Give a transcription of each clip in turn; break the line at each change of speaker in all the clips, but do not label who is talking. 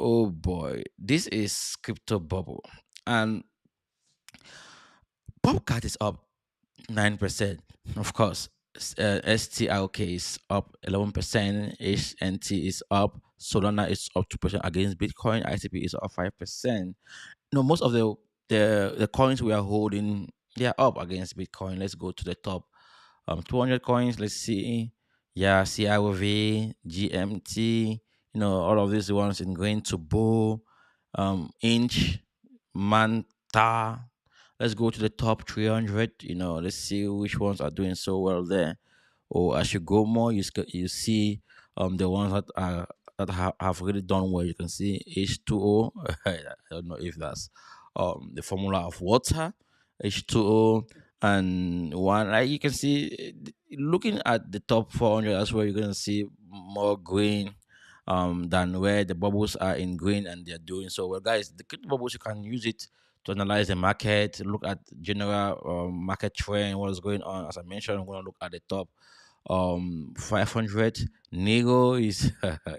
Oh boy, this is crypto bubble, and Popcat is up 9%. Of course, STRK is up 11%. HNT is up. Solana is up 2% against Bitcoin. ICP is up 5%. No, most of the coins we are holding, they are up against Bitcoin. Let's go to the top 200 coins. Let's see. Yeah, CRV, GMT, all of these ones in green to Bo, Inch, Manta. Let's go to the top 300. Let's see which ones are doing so well there. Or as you go more, you see the ones that have really done well. You can see H2O. I don't know if that's the formula of water. H2O and one, like you can see, looking at the top 400, that's where you're gonna see more green than where the bubbles are in green, and they're doing so well. Guys, the crypto bubbles, you can use it to analyze the market, look at general market trend, what is going on. As I mentioned, I'm gonna look at the top 500. Nego is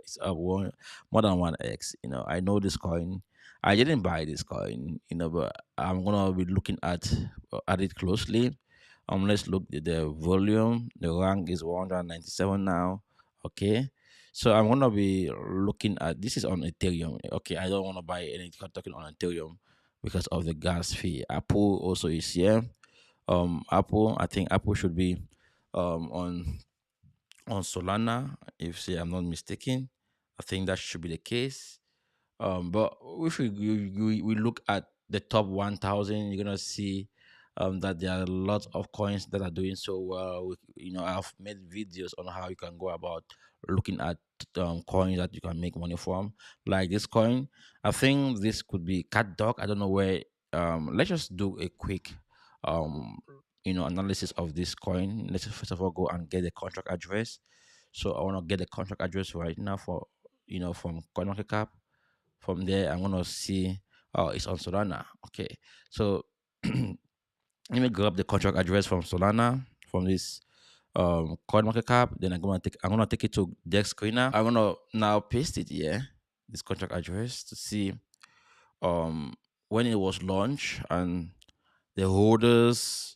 is up more than 1x. I know this coin. I didn't buy this coin, but I'm gonna be looking at it closely. Let's look at the volume. The rank is 197 now. Okay, so I'm gonna be looking at, this is on Ethereum. Okay, I don't want to buy any token on Ethereum because of the gas fee. Apple also is here. Apple, I think Apple should be on Solana, if say I'm not mistaken. I think that should be the case. But if we look at the top 1,000, you're gonna see that there are a lot of coins that are doing so well. I've made videos on how you can go about looking at coins that you can make money from, like this coin. I think this could be cat dog. I don't know where. Let's just do a quick um analysis of this coin. Let's first of all go and get the contract address. So I want to get the contract address right now for from Coinmarketcap. From there, I'm gonna see. Oh, it's on Solana. Okay, so let me grab the contract address from Solana from this CoinMarketCap. Then I'm gonna take it to Dex Screener. I'm gonna now paste it here. This contract address to see um when it was launched and the holders,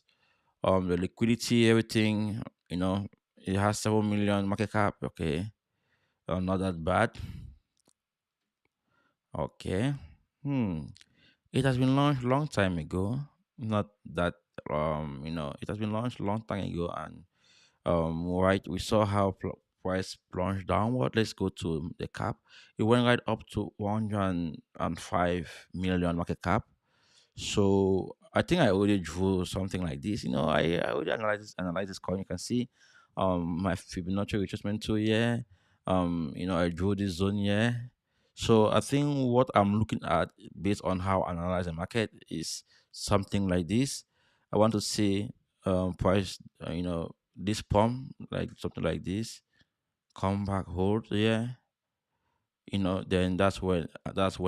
the liquidity, everything. It has 7 million market cap. Okay, not that bad. Okay. Hmm. It has been launched long time ago. Not that it has been launched long time ago, and right, we saw how price plunged downward. Let's go to the cap. It went right up to 105 million market cap. So I think I already drew something like this. I already analyze this coin. You can see my Fibonacci retracement tool here. I drew this zone here. So I think what I'm looking at based on how I analyze the market is something like this. I want to see price, this pump, like something like this, come back, hold, yeah, then that's when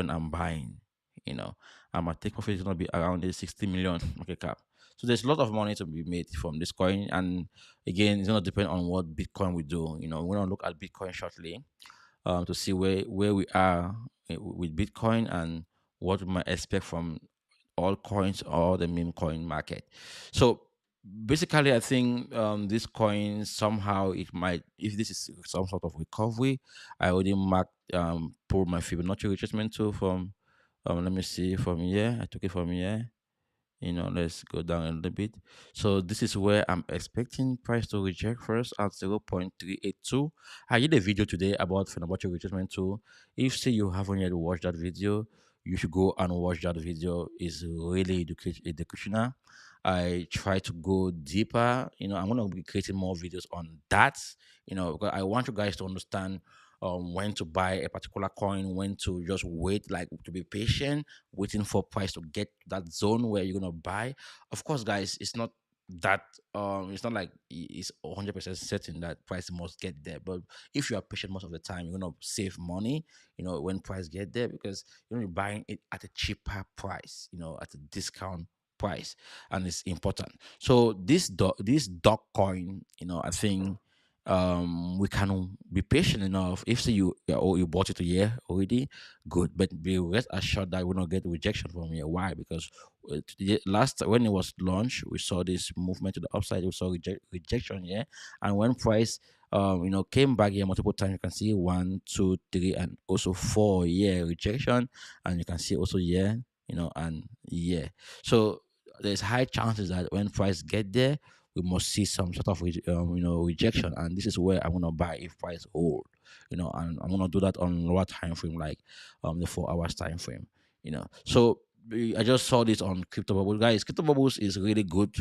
I'm buying. You know, and my take profit is gonna be around the 60 million market cap. So there's a lot of money to be made from this coin, and again, it's gonna depend on what Bitcoin we do. We're gonna look at Bitcoin shortly, to see where we are with Bitcoin and what we might expect from all coins or the meme coin market. So basically, I think this coin somehow, it might, if this is some sort of recovery. I already marked pull my Fibonacci retracement tool from let me see, from here. I took it from here. Let's go down a little bit. So this is where I'm expecting price to reject first at 0.382. I did a video today about Fibonacci retracement tool. If say you haven't yet watched that video, you should go and watch that video. It's really educational. I try to go deeper. I'm gonna be creating more videos on that. Because I want you guys to understand when to buy a particular coin, when to just wait, like to be patient, waiting for price to get to that zone where you're gonna buy. Of course, guys, that it's not like it's 100% certain that price must get there, but if you are patient most of the time, you're gonna save money, when price get there, because you're gonna be buying it at a cheaper price, at a discount price, and it's important. So this dog coin, I think we can be patient enough. If say you bought it a year already, good, but be rest assured that we will not get rejection from here. Why? Because last when it was launched, we saw this movement to the upside. We saw rejection here, and when price came back here multiple times, you can see 1, 2, 3, and also 4 year rejection, and you can see also and yeah. So there's high chances that when price get there, we must see some sort of rejection, and this is where I'm gonna buy if price hold, and I'm gonna do that on lower time frame, like the 4 hours time frame. So I just saw this on Crypto Bubble, guys. Crypto Bubbles is really good.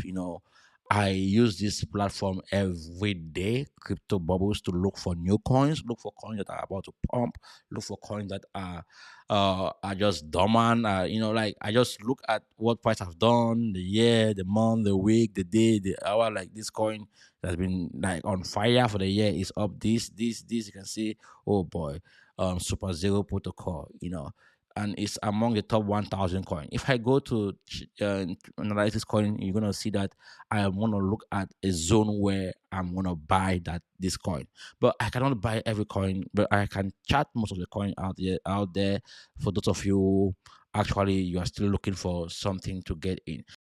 I use this platform every day, Crypto Bubbles, to look for new coins, look for coins that are about to pump, look for coins that are just dormant. Like I just look at what price have done, the year, the month, the week, the day, the hour. Like this coin that's been like on fire for the year is up. This you can see. Oh boy, Super Zero Protocol. And it's among the top 1,000 coin. If I go to analyze this coin, you're gonna see that I am gonna look at a zone where I'm gonna buy this coin. But I cannot buy every coin, but I can chart most of the coin out there for those of you actually you are still looking for something to get in.